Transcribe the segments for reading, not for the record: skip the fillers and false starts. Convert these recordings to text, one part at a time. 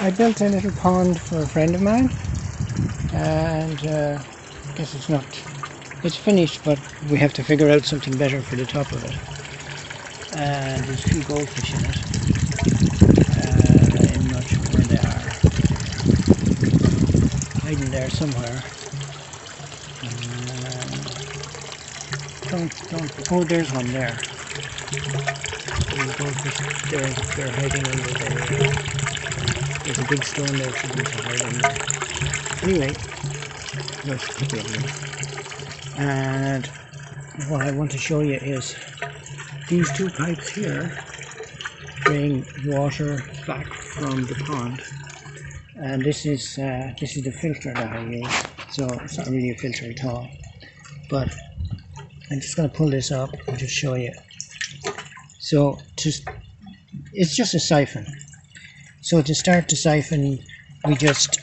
I built a little pond for a friend of mine, and I guess it's finished, but we have to figure out something better for the top of it. And there's a few goldfish in it. I'm not sure where they are. Hiding there somewhere. Oh, there's one there. The goldfish, they're hiding under there's a big stone there for them to hide under. Anyway, there's a couple of them. And what I want to show you is these two pipes here bring water back from the pond, and this is the filter that I use. So it's not really a filter at all, but I'm just going to pull this up and just show you. So it's just a siphon. So to start the siphon, we just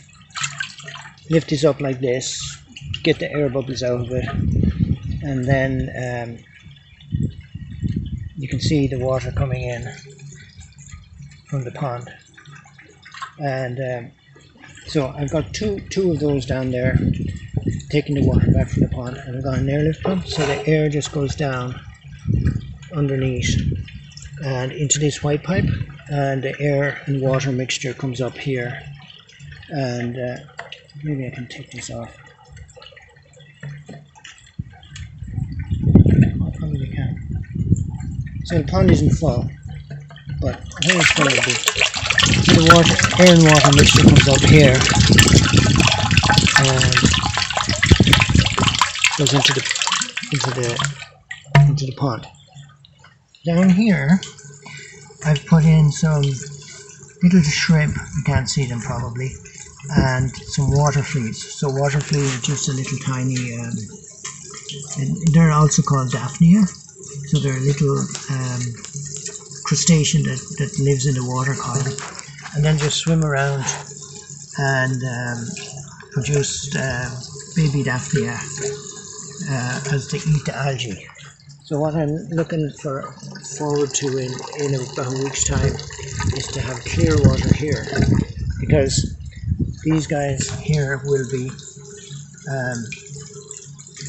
lift this up like this, get the air bubbles out of it, and then you can see the water coming in from the pond. And so I've got two of those down there taking the water back from the pond, and I've got an airlift pump, so the air just goes down underneath and into this white pipe, and the air and water mixture comes up here. And maybe I can take this off. I probably can. So the pond isn't full, but I think it's going to be. So the air and water mixture comes up here and goes into the pond. Down here, I've put in some little shrimp. You can't see them probably, and some water fleas. So water fleas are just a little tiny. And they're also called Daphnia. So they're a little crustacean that lives in the water column, and then just swim around and produce baby Daphnia as they eat the algae. So what I'm looking forward to in about a week's time is to have clear water here, because these guys here will be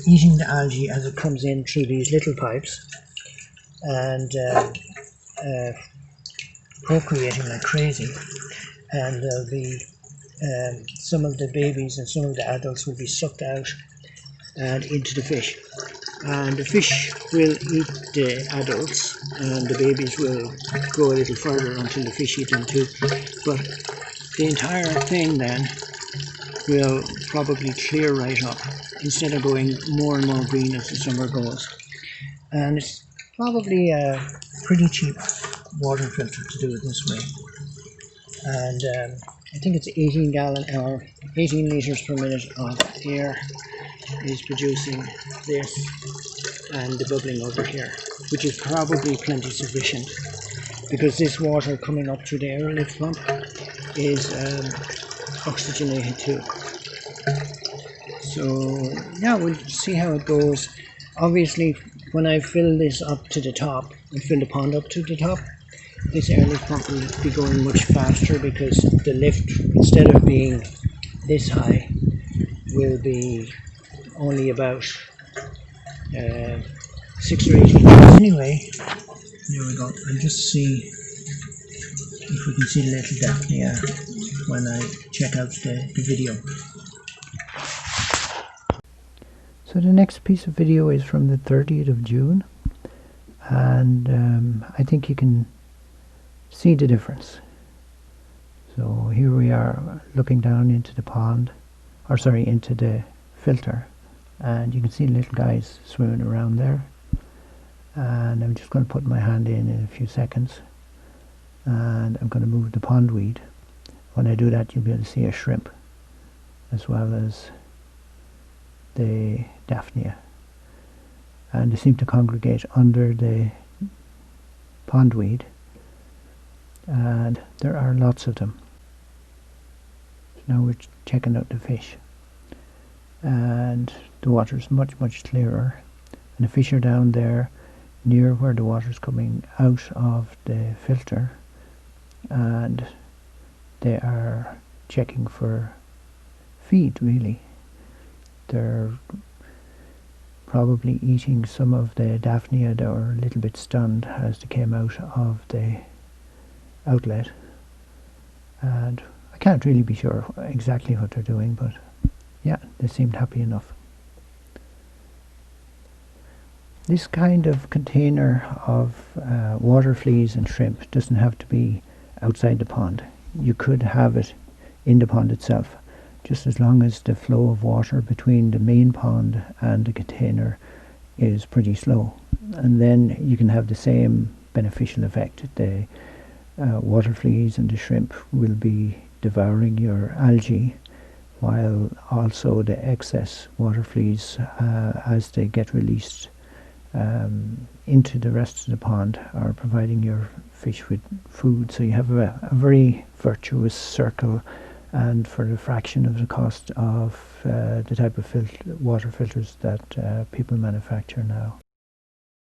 eating the algae as it comes in through these little pipes, and procreating like crazy. And there'll be some of the babies and some of the adults will be sucked out and into the fish, and the fish will eat the adults, and the babies will go a little further until the fish eat them too. But the entire thing then will probably clear right up, instead of going more and more green as the summer goes. And it's probably a pretty cheap water filter to do it this way. And I think it's 18 liters per minute of air is producing this, and the bubbling over here, which is probably plenty sufficient, because this water coming up through the airlift pump is oxygenated too. So yeah, we'll see how it goes. Obviously, when I fill this up to the top, I fill the pond up to the top, this airlift pump will be going much faster, because the lift, instead of being this high, will be only about 6 or 8 meters. Anyway, there we go. I'll just see if we can see the little Daphnia when I check out the video. So the next piece of video is from the 30th of June, and I think you can see the difference. So here we are looking down into the pond, or sorry, into the filter, and you can see little guys swimming around there. And I'm just going to put my hand in a few seconds, and I'm going to move the pondweed. When I do that, you'll be able to see a shrimp as well as the Daphnia, and they seem to congregate under the pondweed, and there are lots of them. Now we're checking out the fish, and the water's much clearer, and the fish are down there near where the water's coming out of the filter, and they are checking for feed, really. They're probably eating some of the Daphnia that were a little bit stunned as they came out of the outlet. And I can't really be sure exactly what they're doing, but yeah, they seemed happy enough. This kind of container of water fleas and shrimp doesn't have to be outside the pond. You could have it in the pond itself, just as long as the flow of water between the main pond and the container is pretty slow. And then you can have the same beneficial effect. The water fleas and the shrimp will be devouring your algae, while also the excess water fleas, as they get released into the rest of the pond, are providing your fish with food. So you have a very virtuous circle, and for a fraction of the cost of the type of water filters that people manufacture now.